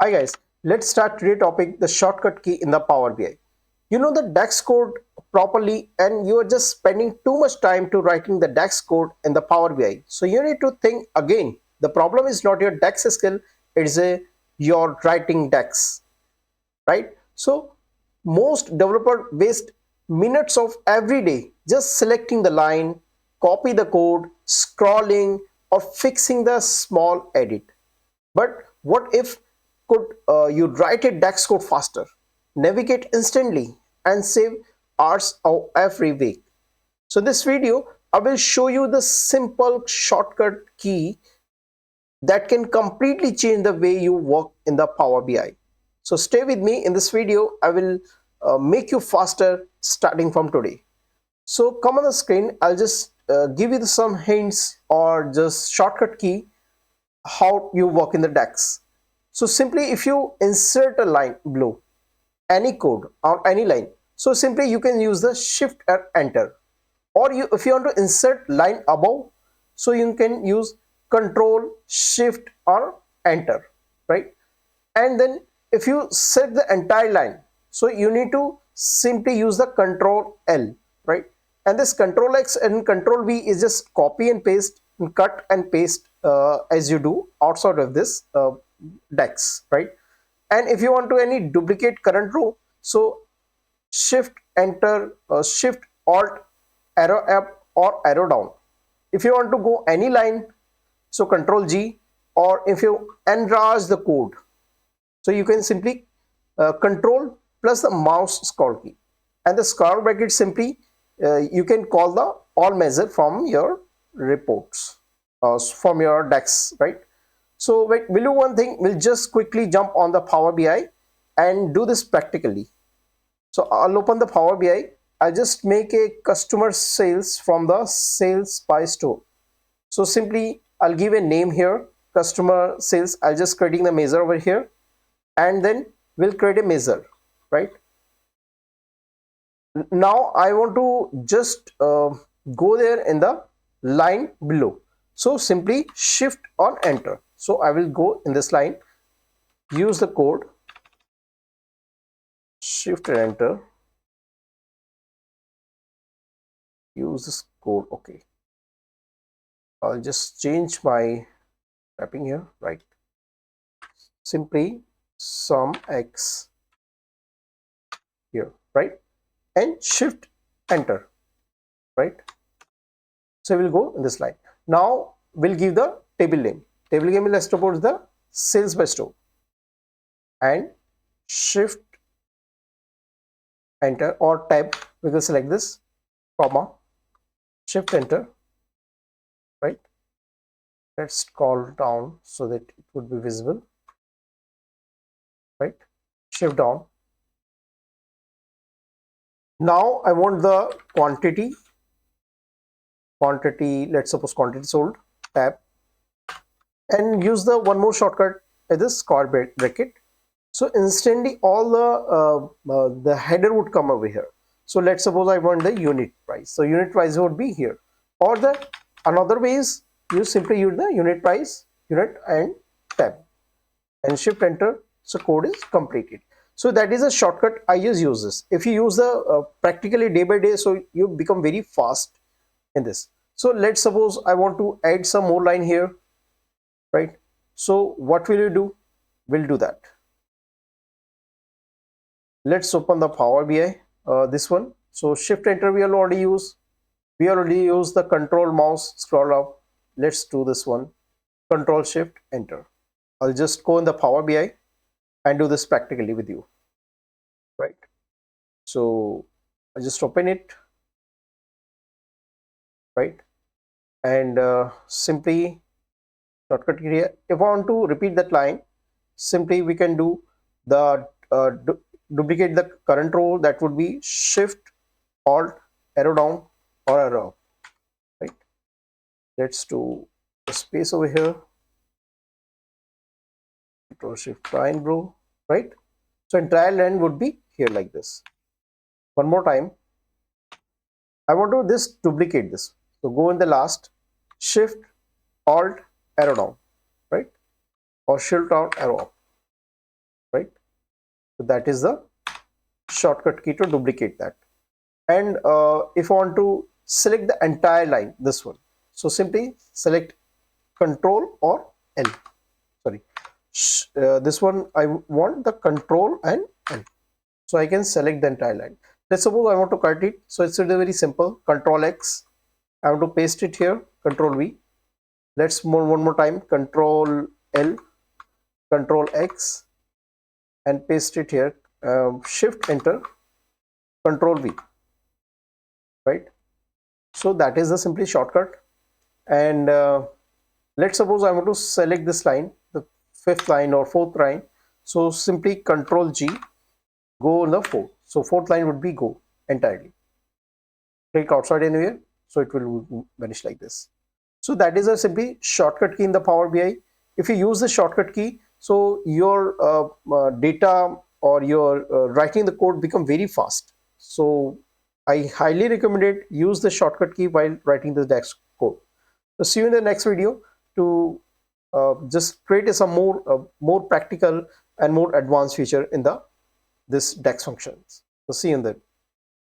Hi guys, let's start today's topic, the shortcut key in the Power BI. You know the DAX code properly and you are just spending too much time to writing the DAX code in the Power BI. So you need to think again. The problem is not your DAX skill, it's your writing DAX, right? So most developer waste minutes of every day just selecting the line, copy the code, scrolling or fixing the small edit. But what if could you write a DAX code faster, navigate instantly, and save hours of every week? So this video, I will show you the simple shortcut key that can completely change the way you work in the Power BI. So stay with me in this video. I will make you faster starting from today. So come on the screen. I'll just give you some hints or just shortcut key how you work in the DAX. So simply if you insert a line below any code or any line, so simply you can use the shift or enter, or if you want to insert line above, so you can use control shift or enter, right? And then if you select the entire line, so you need to simply use the control L, right? And this control X and control V is just copy and paste and cut and paste as you do outside of this DAX, right? And if you want to any duplicate current row, so shift enter, shift alt arrow up or arrow down. If you want to go any line, so control G, or if you enlarge the code, so you can simply control plus the mouse scroll key, and the scroll bracket simply you can call the all measure from your reports, from your DAX, right? So wait, we'll do one thing. We'll just quickly jump on the Power BI and do this practically. So I'll open the Power BI. I'll just make a customer sales from the sales by store. So simply I'll give a name here, customer sales. I'll just creating the measure over here, and then we'll create a measure, right? Now I want to just go there in the line below. So simply shift or enter. So I will go in this line, use the code, shift and enter, use this code. Okay, I'll just change my typing here, right? Simply sum x here, right? And shift enter, right? So we'll go in this line. Now we'll give the table name. Table name, let's suppose the sales by store, and shift enter or tab, we will select this, comma, shift enter, right? Let's scroll down so that it would be visible, right? Shift down. Now I want the quantity, let's suppose quantity sold, tab, and use the one more shortcut, this square bracket. So instantly all the header would come over here. So let's suppose I want the unit price. So unit price would be here, or the another way is you simply use the unit price, unit and tab, and shift enter. So code is completed. So that is a shortcut. I just use this. If you use the practically day by day, so you become very fast in this. So let's suppose I want to add some more line here, right? So what will you do? We'll do that. Let's open the Power BI, this one. So shift enter we already use. We already use the control mouse scroll up. Let's do this one. Control shift enter. I'll just go in the Power BI and do this practically with you, right? So I just open it, right? And simply shortcut here. If I want to repeat that line, simply we can do the duplicate the current row, that would be shift alt arrow down or arrow up, right? Let's do a space over here, control shift prime row, right? So entire line would be here like this. One more time, I want to this duplicate this, so go in the last, shift alt arrow down, right? Or shift alt arrow up. right? So that is the shortcut key to duplicate that. And if I want to select the entire line, this one, so simply select Control or L. Sorry, this one I want the Control and L, so I can select the entire line. Let's suppose I want to cut it, so it's very simple. Control X. I want to paste it here. Control V. Let's move one more time. Control L, Control X, and paste it here. Shift Enter, Control V. Right. So that is the simply shortcut. And let's suppose I want to select this line, the fifth line or fourth line. So simply Control G, go on the fourth. So fourth line would be go entirely. Click outside anywhere, so it will vanish like this. So that is a simply shortcut key in the Power BI. If you use the shortcut key, so your data or your writing the code become very fast. So I highly recommend it. Use the shortcut key while writing the DAX code. So see you in the next video to just create some more practical and more advanced feature in the this DAX functions. So see you in the